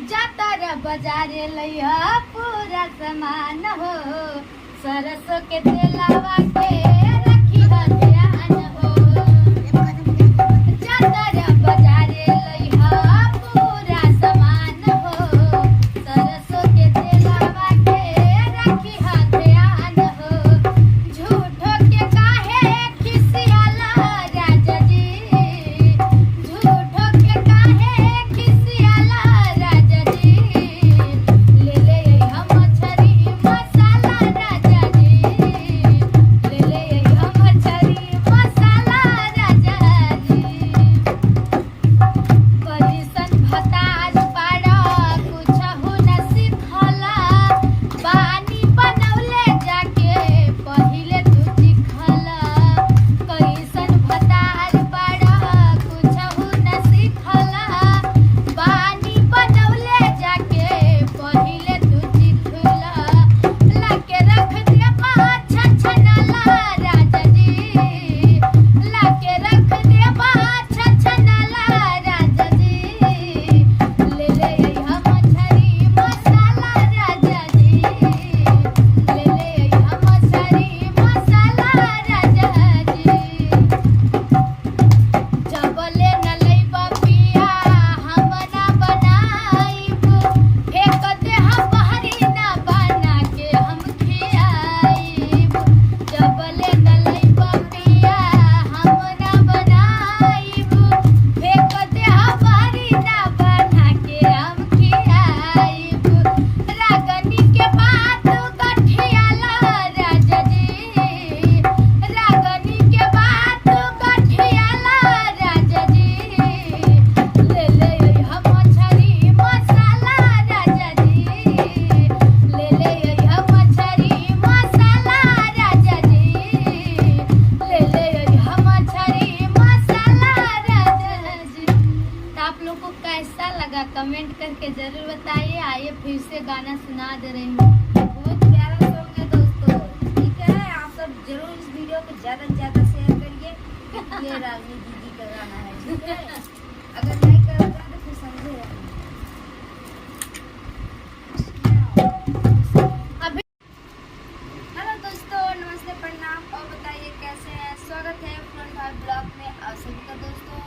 जातर बाजारे लइहा पूरा सामान हो, सरसों के तेलावा के रखी ह ध्यान हो। जातर बाजारे लइहा पूरा सामान हो, सरसों के तेलावा के रखी ह ध्यान हो। झूठो के काहे खिसियाला राजा जी, झूठो के काहे खिसियाला राजा जी। ले ले अइहा मछरी मसाला राजा जी, ले ले अइहा मछरी मसाला राजा जी। कइसन भतार पाड़ा कुछहु न सिखला, बानी बनौले जाके पहिले तू सिखला। कइसन भतार पाड़ा कुछहु न सिखला, बानी बनौले जाके पहिले तू सिखला। लाके रख दिया पाँच छछनला राजा जी, लाके रख दिया पाँच छछनला राजा जी। ले ले अइहा मछरी मसाला राजा जी, ले ले अइहा मछरी मसाला राजा जी। जबले न लइबा पिया हम ना बनाइब, फेंक देहा बहरी ना बना के हम खियाइब। जबले न लइबा पिया हम ना बनाइब, फेंक देहा बहरी ना बना के हम खियाइब। रागनी के बात गठियाला राजा जी, रागनी के बात गठियाला राजा जी। ले ले अइहा मछरी मसाला राजा जी, ले ले अइहा मछरी मसाला राजा जी, ले ले अइहा मछरी मसाला राजा जी। तो आप लोग को कैसा लगा कमेंट करके जरूर बताइए। आइए फिर से गाना सुना दे रही हूँ। बहुत प्यारा सॉन्ग है दोस्तों, ठीक है। आप सब जरूर इस वीडियो को ज्यादा से ज्यादा शेयर करिए। ये रागनी दीदी का गाना है, ठीक है। अगर नहीं करोगे तो फिर समझे अभी हेलो दोस्तों, नमस्ते, प्रणाम और बताइए कैसे हैं। स्वागत है फ्रंट भाई ब्लॉग में आप सभी का। दोस्तों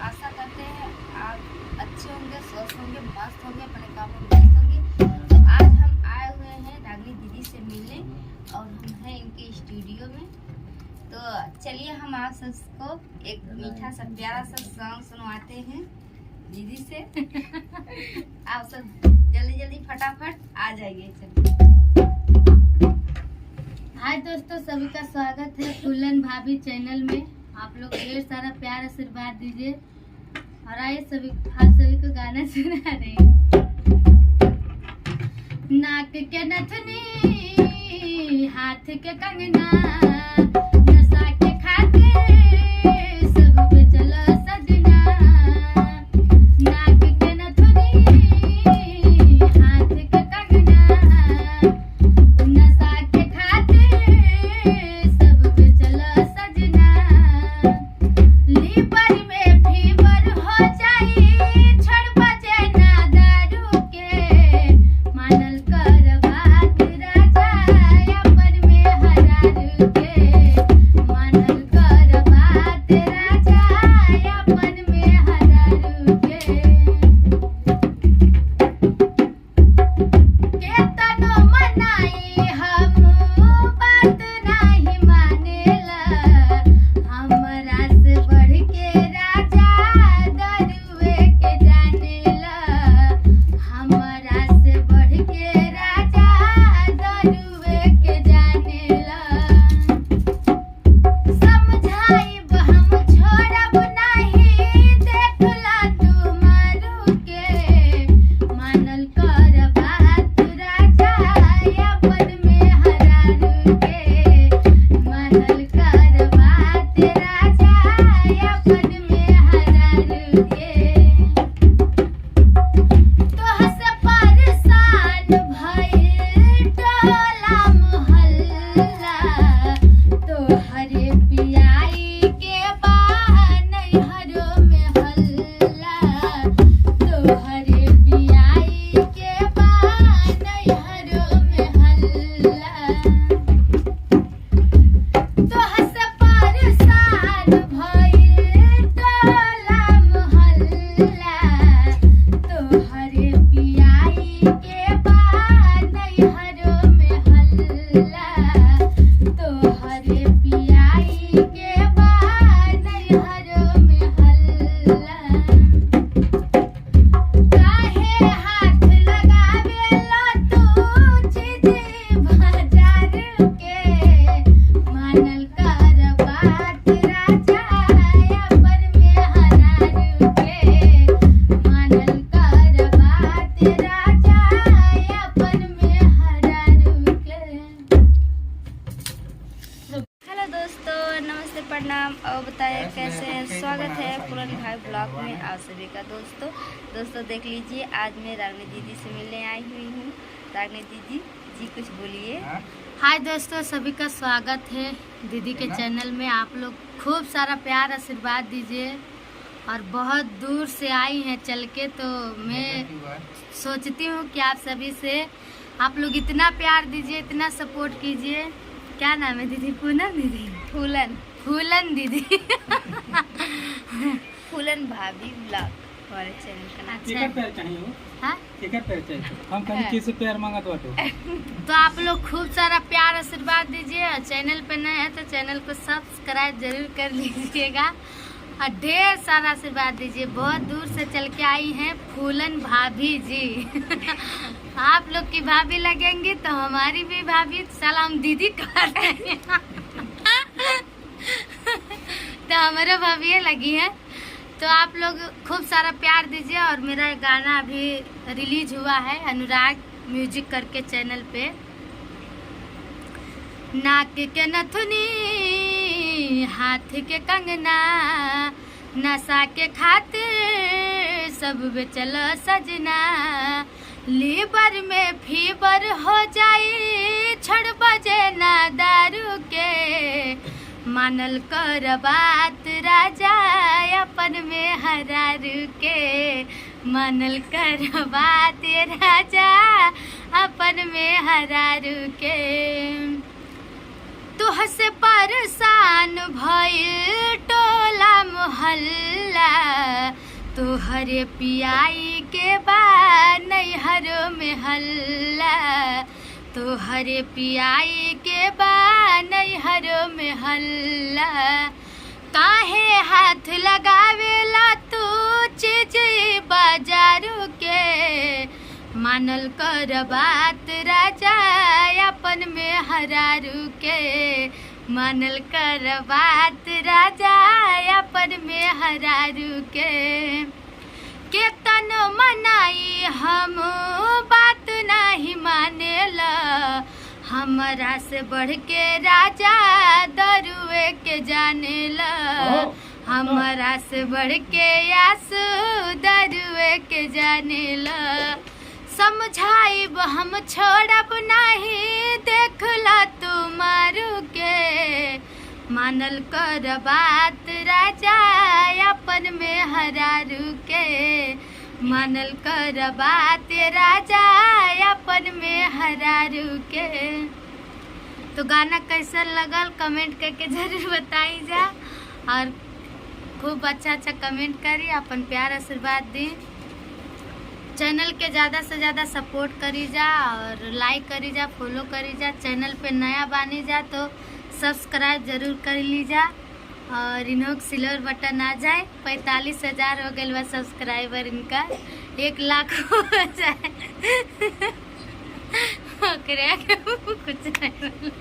आशा करते हैं आप अच्छे होंगे, स्वस्थ होंगे, मस्त होंगे, अपने कामों में व्यस्त होंगे। तो आज हम आए हुए हैं रागनी दीदी से मिलने और हम हैं इनके स्टूडियो में। तो चलिए हम आप सबको एक मीठा सा प्यारा सा सॉन्ग सुनवाते हैं दीदी से। आप सब जल्दी जल्दी फटाफट आ जाइए। चलिए। हाय दोस्तों, सभी का स्वागत है फूलन भाभी चैनल में। आप लोग ढेर सारा प्यार आशीर्वाद दीजिए और आइए आप सभी को गाना सुना रहे हैं। नाक के नथनी, हाथ के कंगना, नशा के खातिर सब पे चलो सजना। नाक के नथनी, हाथ के कंगना, नशा के खातिर सब पे चलो सजना। लीवर में फीवर हो जाई, छोड़ बजे ना दारू के, मानल कर बात राजा अपन में हरारू के। देख लीजिए, आज मैं रागनी दीदी से मिलने आई हुई हूँ। रागनी दीदी जी कुछ बोलिए। हाय दोस्तों, सभी का स्वागत है दीदी के चैनल में। आप लोग खूब सारा प्यार आशीर्वाद दीजिए। और बहुत दूर से आई हैं चल के, तो मैं सोचती हूँ कि आप सभी से आप लोग इतना प्यार दीजिए, इतना सपोर्ट कीजिए। क्या नाम है दीदी? पूनम दीदी? फूलन दीदी। फूलन भाभी ब्लॉग हमारे चैनल का नाम। अच्छा। एकर पैर चाहिए हो? हाँ? एकर पैर चाहिए। हम कहीं किसी से प्यार मांगत बाटो। तो आप लोग खूब सारा प्यार आशीर्वाद दीजिए। और चैनल पे नए हैं तो चैनल को सब्सक्राइब जरूर कर लीजिएगा और ढेर सारा आशीर्वाद दीजिए। बहुत दूर से चल के आई हैं फूलन भाभी जी। आप लोग की भाभी लगेंगी तो हमारी भी भाभी, सलाम दीदी कर रहे हैं। तो हमारा भाभी लगी है। तो आप लोग खूब सारा प्यार दीजिए। और मेरा गाना अभी रिलीज हुआ है अनुराग म्यूजिक करके चैनल पे। नाक के नथुनी, हाथ के कंगना, नशा के खातिर सब बेचल सजना। लीवर में फीवर हो जाई, छड़ बजे ना दारू के। मानल कर बात राजा अपन में हरारू के। मानल कर बात राजा अपन में हरारू के। तुह से परेशान भइल टोला मोहल्ला, तोहरे पियाई के बाद नैहरों में हल्ला। तोहरे पियाई के बाद नैहरों में हल्ला। काहे हाथ लगावेला तू चीज बाजारू के। मानल कर बात राजा अपन में हरारू के। मानल कर बात राजा अपन में हरारू के तन मनाई हम बात नहीं मानेला। हमरा से बढ़ के राजा दरुए के जानेला। हमरा से बढ़ के आंसू दरुए के जानेला। समझाइब हम छोड़ब नहीं, देखला तू मारू के। मानल कर बात राजा अपन में हरारू के। मानल कर बात राजा अपन में हरारू के। तो गाना कैसा लगल कमेंट करके जरूर बताई जा। और खूब अच्छा कमेंट करी, अपन प्यार आशीर्वाद दी। चैनल के ज़्यादा से ज़्यादा सपोर्ट करी जा और लाइक करी जा, फॉलो करी जा। चैनल पे नया बानी जा तो सब्सक्राइब जरूर कर लीजा। और इन्हों सिल्वर बटन आ जाए। 45,000 हो गए बा सब्सक्राइबर इनका। 1 लाख हो जाए। कुछ नहीं।